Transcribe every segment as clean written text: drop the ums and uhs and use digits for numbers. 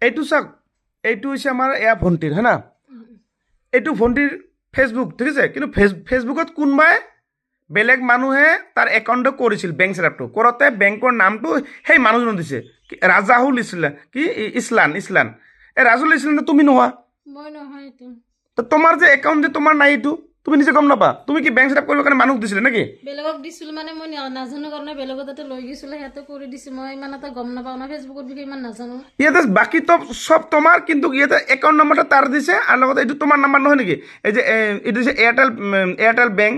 এইটো চাওক, এইটো হৈছে আমাৰ এয়া ভণ্টিৰ হয় না, এইটো ভণ্টিৰ ফেচবুক, ঠিক আছে। কিন্তু ফেচবুকত কোনোবাই বেলেগ মানুহে তাৰ একাউণ্টটো কৰিছিল, বেংক ছেটআপটো কৰোঁতে বেংকৰ নামটো সেই মানুহজনক দিছে, ৰাজাহুল ইছলাম, কি ইছলান। এই ৰাজুল ইছলামটো তুমি নোহোৱা, মই নহয় এইটো তো তোমাৰ যে একাউণ্ট যে তোমাৰ নাই, এইটো তুমি নিজে গম নাপা। তুমি কি বেংক ছেটআপ কৰিবৰ কাৰণে মানুহক দিছিলে নেকি? বেলেগক দিছিলোঁ মানে মই নাজানো কাৰণে বেলেগৰ তাতে লৈ গৈছিলোঁ, সিহঁতে কৰি দিছে। মই ইমান এটা গম নাপাওঁ না, ফেচবুকৰ বিষয়ে ইমান নাজানো। ইয়াতে বাকী তো সব তোমাৰ, কিন্তু ইয়াতে একাউণ্ট নম্বৰটা তাৰ দিছে, আৰু লগতে এইটো তোমাৰ নাম্বাৰ নহয় নেকি? এই যে এইটো যে এয়াৰটেল বেংক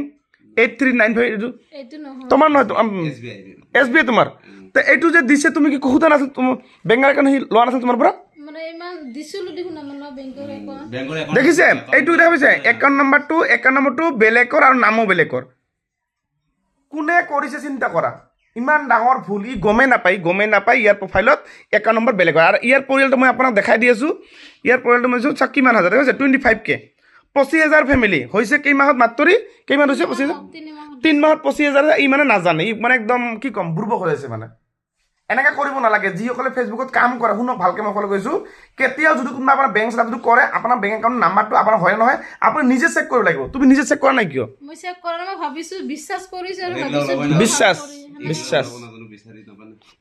8395, এইটো এইটো নহয়, তোমাৰ নহয়, SBI তোমাৰ। তো এইটো যে দিছে, তুমি কি সোধা নাছিল বেংকৰ একাউণ্ট সি লোৱা নাছিল তোমাৰ পৰা? মানে ইমান দিছিলোঁ দেখোন আমাৰ বেংকৰ একাউণ্ট। দেখিছে এইটো দেখা পাইছে, একাউণ্ট নম্বৰটো বেলেগৰ আৰু নামো বেলেগৰ। কোনে কৰিছে চিন্তা কৰা, ইমান ডাঙৰ ভুল। ই গমেই নাপায় ইয়াৰ প্ৰফাইলত একাউণ্ট নম্বৰ বেলেগ হয়। আৰু ইয়াৰ পৰিয়ালটো মই আপোনাক দেখাই দি আছোঁ। ইয়াৰ পৰিয়ালটো মই চাওক কিমান হাজাৰ হৈছে, 25K, 25,000 ফেমিলি হৈছে। কেইমাহত মাত্ৰৰি কেইমান হৈছে? 25,000। 3 মাহত 25,000। ই মানে নাজানে, ই মানে একদম কি ক'ম, বুৰ্বক হৈ আছে মানে। এনেকৈ কৰিব নালাগে। যিসকলে ফেচবুকত কাম কৰে, শুনক ভালকৈ মই ক'লে কৈছোঁ, কেতিয়াও যদি কোনোবা আপোনাৰ বেংক ছেটআপ যদি কৰে, আপোনাৰ বেংক একাউণ্ট নাম্বাৰটো আপোনাৰ হয় নহয়, আপুনি নিজে চেক কৰিব লাগিব। তুমি নিজে চেক কৰা নাই কিয়? মই চেক কৰা নাই, মই ভাবিছোঁ বিশ্বাস কৰিছোঁ আৰু ভাবিছোঁ বিশ্বাস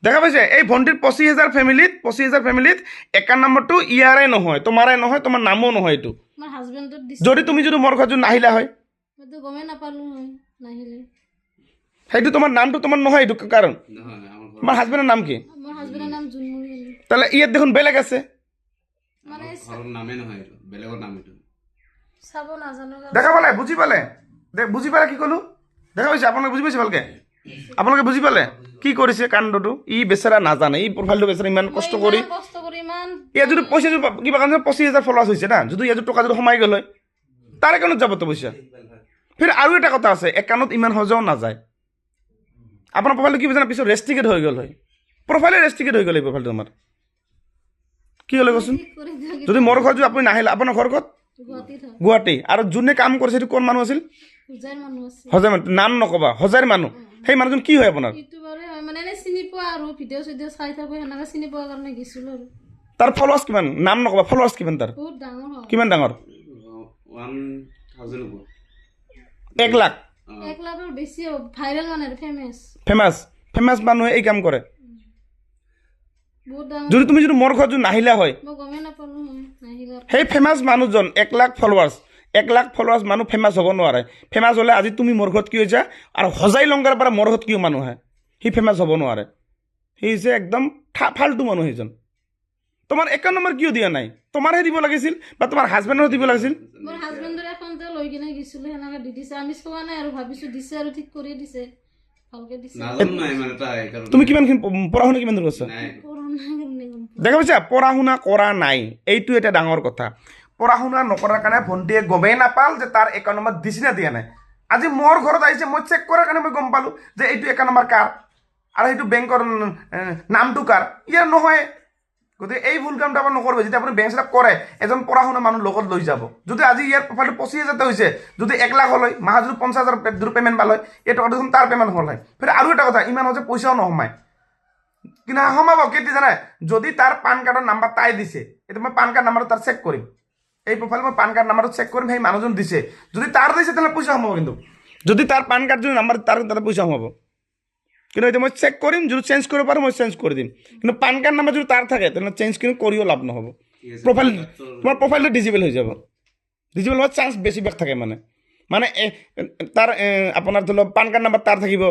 দেখা পাইছে। এই ভণ্টিৰ 25,000 ফেমিলিত একাউণ্ট নম্বৰটো ইয়াৰে নহয়, তোমাৰে নহয়, তোমাৰ নামো নহয়। এইটো মোৰ হাজবেণ্ডত দিছে, যদি তুমি মোৰ ঘৰত যদি নাহিলা হয়, মইতো গমেই নাপালোঁ হয় নাহিলে। সেইটো তোমাৰ নামটো তোমাৰ নহয়। এইটো কাৰণ তোমাৰ হাজবেণ্ডৰ নাম কি? মোৰ হাজবেণ্ডৰ নাম জুনমুনি। তাহলে ইয়াত দেখোন বেলেগ আছে, মানে নামে নহয়, বেলেগৰ নাম এইটো চাব নাজানো। দেখা পালে, বুজি পালে কি ক'লো? দেখা পাইছে? আপোনালোকে বুজি পাইছে ভালকে? আপোনালোকে বুজি পালে কি কৰিছে কাণ্ডটো? ই বেচেৰা নাজানে, ই প্ৰফাইলটো বেচেৰা ইমান কষ্ট কৰি ইমান ইয়াত যদি পইচা কিবা কাৰণে 25,000 ফলোৱাৰ্ছ হৈছে না, যদি ইয়াত টকা যদি সোমাই গ'ল হয়, তাৰ একাউণ্টত যাব তো পইচা। ফিৰ আৰু এটা কথা আছে, একাউণ্টত ইমান সহজেও নাযায়। আপোনাৰ প্ৰফাইলটো কি জানা, পিছত ৰেষ্ট্ৰিকেট হৈ গ'ল হয়, প্ৰফাইলে ৰেষ্ট্ৰিকেট হৈ গ'ল। এই প্ৰফাইলটো আমাৰ কি হ'লে কচোন? যদি মোৰ ঘৰত যদি আপুনি নাহিলে, আপোনাৰ ঘৰ ক'ত? গুৱাহাটী। আৰু যোনে কাম কৰিছে সেইটো কোন মানুহ আছিল? হজাৰ মানুহ। নাম নক'বা, হজাৰ মানুহ। সেই মানুহজন কি হয় আপোনাৰ? মানে এনে চিনি পোৱা আৰু ভিডিঅ' চাই থাকোঁ, সেনেকৈ চিনি পোৱাৰ কাৰণে গৈছিলোঁ আৰু। তাৰ ফলোৱাৰ্ছ কিমান? নাম নক'বা, ফলোৱাৰ্ছ কিমান তাৰ? বহুত ডাঙৰ হয়। কিমান ডাঙৰ? 1 লাখ। 1 লাখৰ বেছি হ'ব, ভাইৰেল মানে ফেমাছ মানুহে এই কাম কৰে। বহুত ডাঙৰ। যদি তুমি মোৰ ঘৰত যদি নাহিলা হয়, মই গমেই নাপালোঁ নাহিলে। সেই ফেমাছ মানুহজন 1 লাখ ফলোৱাৰ্ছ মানুহ ফেমাছ হ'ব নোৱাৰে। ফেমাছ হ'লে আজি তুমি মোৰ ঘৰত কি হৈছে, আৰু হজাই লংকাৰ পৰা মোৰ ঘৰত কিয় মানুহ আহে, সি ফেমাছ হ'ব নোৱাৰে। সি হৈছে একদম ফাল্টু মানুহ। সেইজন তোমাৰ একাউণ্ট নম্বৰ কিয় দিয়া নাই? তোমাৰহে দিব লাগিছিল, বা তোমাৰ হাজবেণ্ডৰ দিব লাগিছিল। মোৰ হাজবেণ্ডৰ একাউণ্টে লৈ কিনে গৈছিলোঁ, সেনেকৈ দি দিছে। আমি চোৱা নাই আৰু ভাবিছোঁ দিছে আৰু ঠিক কৰি দিছে, ভালকৈ দিছে। তুমি কিমানখিনি পঢ়া শুনা কিমান দূৰ কৰিছা? দেখা পাইছা, পঢ়া শুনা কৰা নাই, এইটো এটা ডাঙৰ কথা। পঢ়া শুনা নকৰাৰ কাৰণে ভণ্টিয়ে গমেই নাপাল যে তাৰ একাউণ্ট নম্বৰ দিছে নে দিয়া নাই। আজি মোৰ ঘৰত আহিছে, মই চেক কৰাৰ কাৰণে মই গম পালোঁ যে এইটো একাউণ্ট নম্বৰ কাৰ, আৰু সেইটো বেংকৰ নামটো কাৰ। ইয়াৰ নহয়। গতিকে এই ভুল কামটো আপুনি নকৰিব। যেতিয়া আপুনি বেংক ছেটআপ কৰে, এজন পঢ়া শুনা মানুহ লগত লৈ যাব। যদি আজি ইয়াৰ প্ৰফাইলটো 25,000 হৈছে, যদি 1 লাখ হ'ল হয়, মাহত যদি 50,000 পে'মেণ্ট পাল হয়, এই টকাটো দেখোন তাৰ পে'মেণ্ট হ'ল হয়। ফিৰ আৰু এটা কথা, ইমান হৈছে পইচাও নোসোমায়। কিন্তু সোমাব কেতিয়া জানে? যদি তাৰ পান কাৰ্ডৰ নাম্বাৰ তাই দিছে, এতিয়া মই পান কাৰ্ড নাম্বাৰটো তাৰ চেক কৰিম, এই প্ৰফাইল মই পান কাৰ্ড নাম্বাৰটো চেক কৰিম, সেই মানুহজন দিছে। যদি তাৰ দিছে তেনেহ'লে পইচা সোমাব। কিন্তু যদি তাৰ পান কাৰ্ড যদি নাম্বাৰ তাৰ তাতে পইচা সোমাব। কিন্তু এতিয়া মই চেক কৰিম, যদি চেঞ্জ কৰিব পাৰোঁ মই চেঞ্জ কৰি দিম। কিন্তু পান কাৰ্ড নাম্বাৰ যদি তাৰ থাকে, তেনেহ'লে চেঞ্জ কিন্তু কৰিও লাভ নহ'ব। তোমাৰ প্ৰফাইলটো ডিজিবল হৈ যাব। ডিজিবল হোৱাৰ চান্স বেছিভাগ থাকে। মানে তাৰ আপোনাৰ ধৰি লওক পান কাৰ্ড নাম্বাৰ তাৰ থাকিব,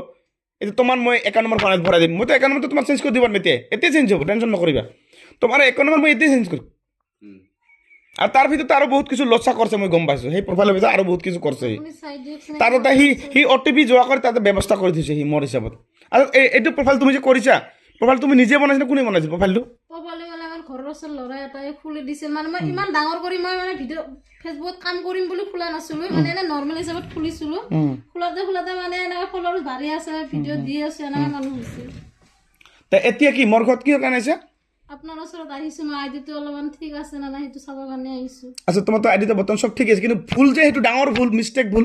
এতিয়া তোমাৰ মই একাউণ্ট নম্বৰ ভৰাই দিম। মইতো একাউণ্ট নম্বৰটো তোমাক চেঞ্জ কৰি দিব পাৰিম, এতিয়া চেঞ্জ হ'ব, টেনশ্যন নকৰিবা। তোমাৰ একাউণ্ট নম্বৰ মই এতিয়া চেঞ্জ কৰিম। আৰু তাৰ ভিতৰত আৰু বহুত কিছু লচা কৰিছে, মই গম পাইছোঁ। সেই প্ৰফাইলৰ ভিতৰত আৰু বহুত কিছু কৰিছে। তাৰ এটা সি OTP যোৱা কৰি তাতে ব্যৱস্থা কৰি থৈছে সি, মোৰ হিচাপত। আৰু এইটো প্ৰফাইল তুমি যে কৰিছা, প্ৰফাইল তুমি নিজে বনাইছা, কোনে বনাইছিল প্ৰফাইলটো? মানে আমাৰ ঘৰৰ ওচৰৰ ল'ৰা এটাই খুলি দিছিল। মানে মই ইমান ডাঙৰ কৰি মই মানে ভিডিঅ' ফেচবুকত কাম কৰিম বুলি খোলা নাছিলোঁ, মানে এনে নৰ্মেল হিচাপত খুলিছিলোঁ। খোলাতে মানে এনেকৈ ফলোৱাৰ্ছ বাঢ়ি আছে, ভিডিঅ' দি আছে, এনেকৈ মানুহ হৈছে। এতিয়া কি মোৰ ঘৰত কিয় কাৰণে আহিছা? আপোনাৰ ওচৰত আহিছোঁ, মই আইডিটো অলপমান ঠিক আছে না নাই সেইটো চাবৰ কাৰণে আহিছোঁ। আচ্ছা, তোমাৰতো আইডিটো বৰ্তমান চব ঠিক আছে, কিন্তু ভুল যে সেইটো ডাঙৰ ভুল, মিষ্টেক ভুল।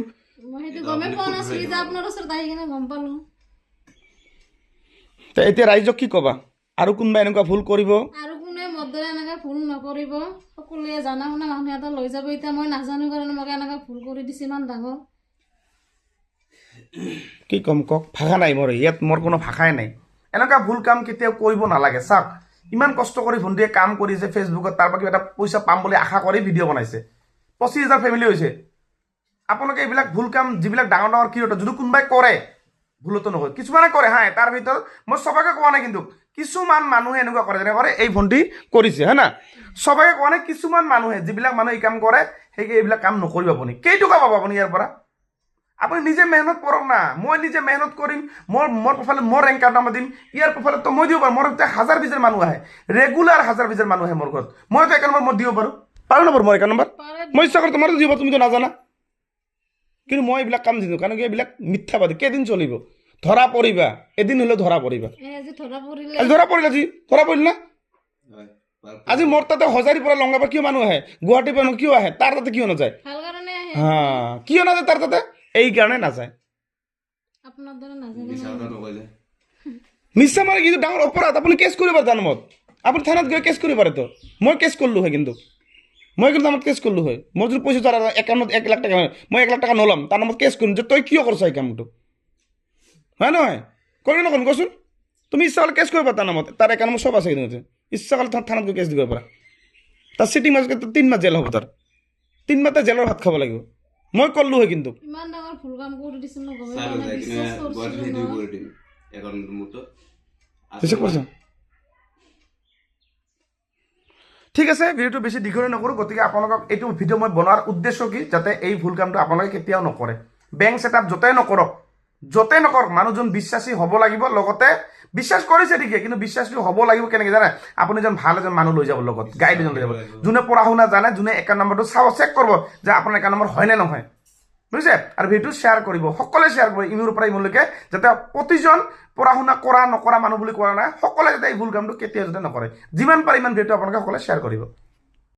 মই সেইটো গমেই পোৱা নাছিলোঁ, যে আপোনাৰ ওচৰত আহি কিনে গম পালোঁ। এতিয়া ৰাইজক কি ক'বা? আৰু কোনোবা এনেকুৱা ভুল কৰিব? আৰু কোনে মোৰ দৰে এনেকে ভুল নকৰিব সকলোৱে জানা শুনা মানুহ এটা লৈ যাব এতিয়া মই নাজানো কাৰণে মোক এনেকে ভুল কৰি দিছে ইমান ডাঙৰ কি ক'ম কওক ভাষা নাই মোৰ ইয়াত মোৰ কোনো ভাষাই নাই এনেকুৱা ভুল কাম কেতিয়াও কৰিব নালাগে চাওক ইমান কষ্ট কৰি ভণ্টিয়ে কাম কৰিছে ফেচবুকত তাৰ পৰা কিবা এটা পইচা পাম বুলি আশা কৰি ভিডিঅ' বনাইছে 25,000 ফেমিলি হৈছে আপোনালোকে এইবিলাক ভুল কাম যিবিলাক ডাঙৰ ডাঙৰ ক্ৰিয়েটৰ যদি কোনোবাই কৰে ভুলতো নহয় কিছুমানে কৰে হা তাৰ ভিতৰত মই সবাকে কোৱা নাই কিন্তু কিছুমান মানুহে এনেকুৱা কৰে যেনে কৰে এই ভণ্টি কৰিছে হয় না সবাকে কোৱা নাই কিছুমান মানুহে যিবিলাক মানুহে এই কাম কৰে সেই এইবিলাক কাম নকৰিব আপুনি কেইটকা পাব আপুনি ইয়াৰ পৰা আপুনি নিজে মেহনত কৰক না মই নিজে মেহনত কৰিম মোৰ প্ৰফাইলত মোৰ ৰেংক কাৰ্ড নাম্বাৰ দিম ইয়াৰ প্ৰফাইলত মই দিব পাৰোঁ মোৰ এতিয়া 1000-2000 মানুহ আহে ৰেগুলাৰ 1000-2000 মানুহ আহে মোৰ ঘৰত মইতো একাউণ্ট নম্বৰ মই দিব পাৰোঁ না বাৰু মোৰ একাউণ্ট নম্বৰ মই ইচ্ছা কৰোঁ তোমাৰো দিব তুমিতো নাজানা কিন্তু মই এইবিলাক কাম দিওঁ কাৰণ কি এইবিলাক মিথ্যাবাদী কেইদিন চলিব ধৰা পৰিবা এদিন হ'লেও ধৰা পৰিবা আজি ধৰা পৰিলে আজি ধৰা পৰিল না হয় আজি মোৰ তাতে হজাৰীৰ পৰা লংগাৰ পৰা কিয় মানুহ আহে গুৱাহাটীৰ পৰা কিয় আহে তাৰ তাতে কিয় নাযায় ভাল কাৰণে আহে হা কিয় নাযায় তাৰ তাতে এই কাৰণে নাযায় আপোনাৰ দৰে নাজানে মিছা কথা নকলে মিছা মাৰে কিন্তু ডাঙৰ অপৰাধ আপুনি কেছ কৰিব পাৰে তাৰ নামত আপুনি থানাত গৈ কেছ কৰিব পাৰে তো মই কেছ কৰিলোঁ হয় কিন্তু মই কিন্তু নামত কেছ কৰিলোঁ হয় মোৰ যদি পইচা তাৰ একাউণ্টত 1 লাখ টকা মই 1 লাখ টকা নল'ম তাৰ নামত কেছ কৰিম যে তই কিয় কৰিছ এই কামটো হয় নহয় কৰি নকৰিম কচোন তুমি ইচ্ছা হ'লে কেছ কৰিব তাৰ নামত তাৰ একাউণ্ট চব আছে কিন্তু ইচ্ছা হ'লে থানাত গৈ কেছ দিব পাৰা তাৰ চিটিং মাজত 3 মাহ জেল হ'ব তাৰ 3 মাহ জেলৰ ভাত খাব লাগিব মই কৰিলোঁ হয় কিন্তু ইমান ডাঙৰ ভুল কাম কৰি দিছিল মই গমে চাই পোৱা নাই যাই কিনে বিশ্বাস গুৱাহাটী কৰিছিলোঁ সেইটো মই। কৰি দিম একাউণ্ট মতো পিছে কৰিছা ঠিক আছে ভিডিঅ'টো বেছি দীঘলীয়া নকৰোঁ গতিকে আপোনালোকক এইটো ভিডিঅ' মই বনোৱাৰ উদ্দেশ্য কি যাতে এই ভুল কামটো আপোনালোকে কেতিয়াও নকৰে বেংক ছেটআপ য'তেই নকৰক মানুহজন বিশ্বাসী হ'ব লাগিব লগতে বিশ্বাস কৰিছে ঠিকে কিন্তু বিশ্বাসটো হ'ব লাগিব কেনেকৈ জানে আপুনি এজন ভাল এজন মানুহ লৈ যাব লগত গাইড এজন লৈ যাব যোনে পঢ়া শুনা জানে যোনে একাউণ্ট নম্বৰটো চাব চেক কৰিব যে আপোনাৰ একাউণ্ট নম্বৰ হয়নে নহয় বুজিছে আৰু ভিডিঅ'টো শ্বেয়াৰ কৰিব সকলোৱে শ্বেয়াৰ কৰিব ইমূৰৰ পৰা ইমূৰলৈকে যাতে প্ৰতিজন পঢ়া শুনা কৰা নকৰা মানুহ বুলি কোৱা নাই সকলোৱে যাতে এই ভুল কামটো কেতিয়াও যাতে নকৰে যিমান পাৰে ইমান ভিডিঅ'টো আপোনালোকে সকলোৱে শ্বেয়াৰ কৰিব